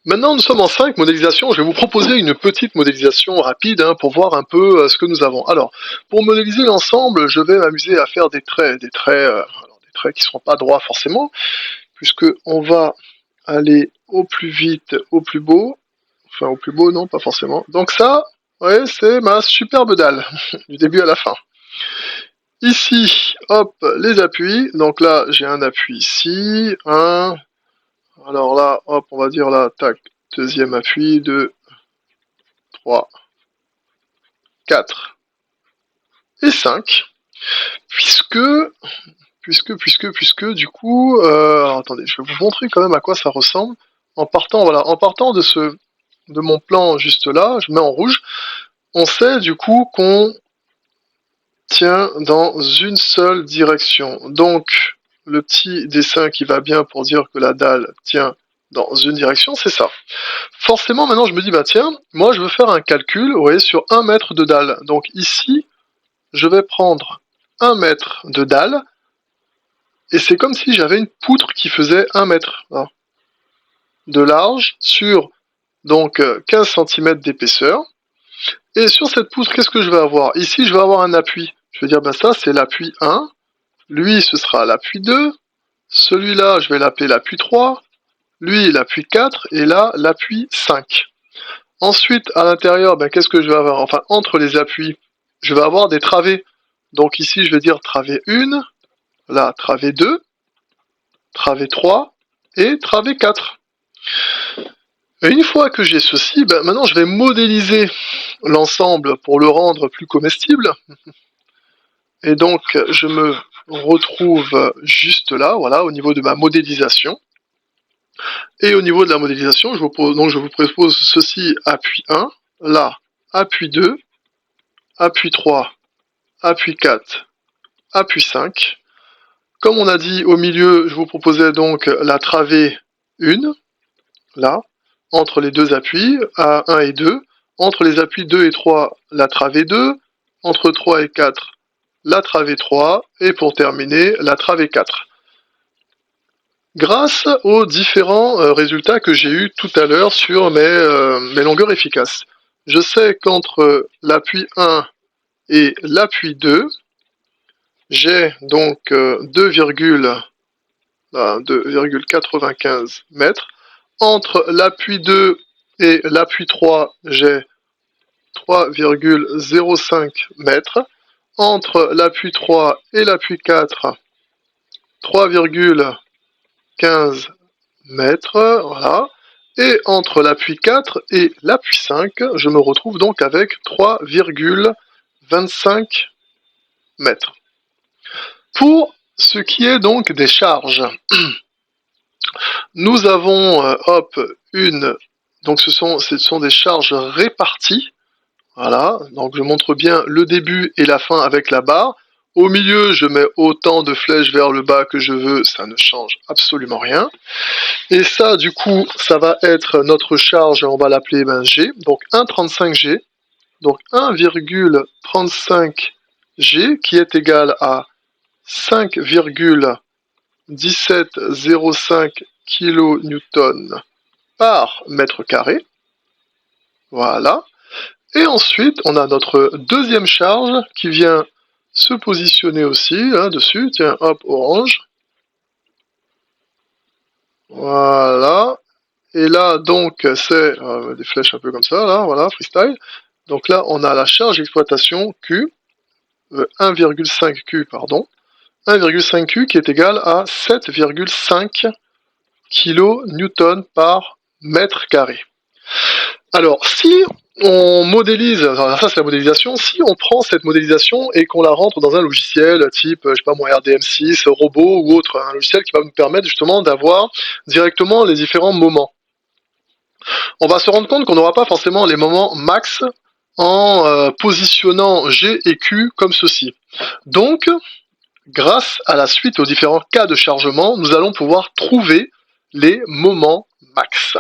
Maintenant, nous sommes en 5 modélisation. Je vais vous proposer une petite modélisation rapide pour voir un peu ce que nous avons. Alors, pour modéliser l'ensemble, je vais m'amuser à faire des traits qui ne seront pas droits forcément, puisque on va aller au plus vite, au plus beau. Enfin, au plus beau, non, pas forcément. Donc ça, ouais, c'est ma superbe dalle, du début à la fin. Ici, hop, les appuis. Donc là, j'ai un appui ici, un. Alors là, hop, on va dire là, tac, deuxième appui, 2, 3, 4 et 5. Puisque, du coup, alors, attendez, je vais vous montrer quand même à quoi ça ressemble. En partant, voilà, en partant de mon plan juste là, je mets en rouge, on sait du coup qu'on tient dans une seule direction. Donc, le petit dessin qui va bien pour dire que la dalle tient dans une direction, c'est ça. Forcément, maintenant, je me dis, bah tiens, moi, je veux faire un calcul, vous voyez, sur 1 mètre de dalle. Donc ici, je vais prendre 1 mètre de dalle, et c'est comme si j'avais une poutre qui faisait 1 mètre de large sur donc 15 cm d'épaisseur. Et sur cette poutre, qu'est-ce que je vais avoir? Ici, je vais avoir un appui. Je vais dire, bah ça, c'est l'appui 1. Lui, ce sera l'appui 2. Celui-là, je vais l'appeler l'appui 3. Lui, l'appui 4. Et là, l'appui 5. Ensuite, à l'intérieur, ben, qu'est-ce que je vais avoir? Enfin, entre les appuis, je vais avoir des travées. Donc ici, je vais dire travée 1. Là, travée 2. Travée 3. Et travée 4. Et une fois que j'ai ceci, ben, maintenant, je vais modéliser l'ensemble pour le rendre plus comestible. Et donc, je me retrouve juste là, voilà, au niveau de ma modélisation. Et au niveau de la modélisation, je vous propose ceci, appui 1, là, appui 2, appui 3, appui 4, appui 5. Comme on a dit au milieu, je vous proposais donc la travée 1, là, entre les deux appuis, à 1 et 2. Entre les appuis 2 et 3, la travée 2. Entre 3 et 4, la travée 3, et pour terminer, la travée 4. Grâce aux différents résultats que j'ai eu tout à l'heure sur mes longueurs efficaces, je sais qu'entre l'appui 1 et l'appui 2, j'ai donc 2,95 mètres. Entre l'appui 2 et l'appui 3, j'ai 3,05 mètres. Entre l'appui 3 et l'appui 4, 3,15 mètres, voilà. Et entre l'appui 4 et l'appui 5, je me retrouve donc avec 3,25 mètres. Pour ce qui est donc des charges, nous avons, donc ce sont des charges réparties. Voilà, donc je montre bien le début et la fin avec la barre. Au milieu, je mets autant de flèches vers le bas que je veux, ça ne change absolument rien. Et ça, du coup, ça va être notre charge, on va l'appeler G, donc 1,35 G. Donc 1,35 G qui est égal à 5,1705 kN par mètre carré. Voilà. Et ensuite, on a notre deuxième charge qui vient se positionner aussi dessus. Tiens, hop, orange. Voilà. Et là, donc, c'est des flèches un peu comme ça, là, voilà, freestyle. Donc là, on a la charge d'exploitation Q, 1,5 Q, pardon. 1,5 Q qui est égal à 7,5 kN par mètre carré. Alors, si on modélise, alors ça c'est la modélisation, si on prend cette modélisation et qu'on la rentre dans un logiciel type, je sais pas moi, RDM6, Robot ou autre, un logiciel qui va nous permettre justement d'avoir directement les différents moments, on va se rendre compte qu'on n'aura pas forcément les moments max en positionnant G et Q comme ceci. Donc, grâce à la suite aux différents cas de chargement, nous allons pouvoir trouver les moments max.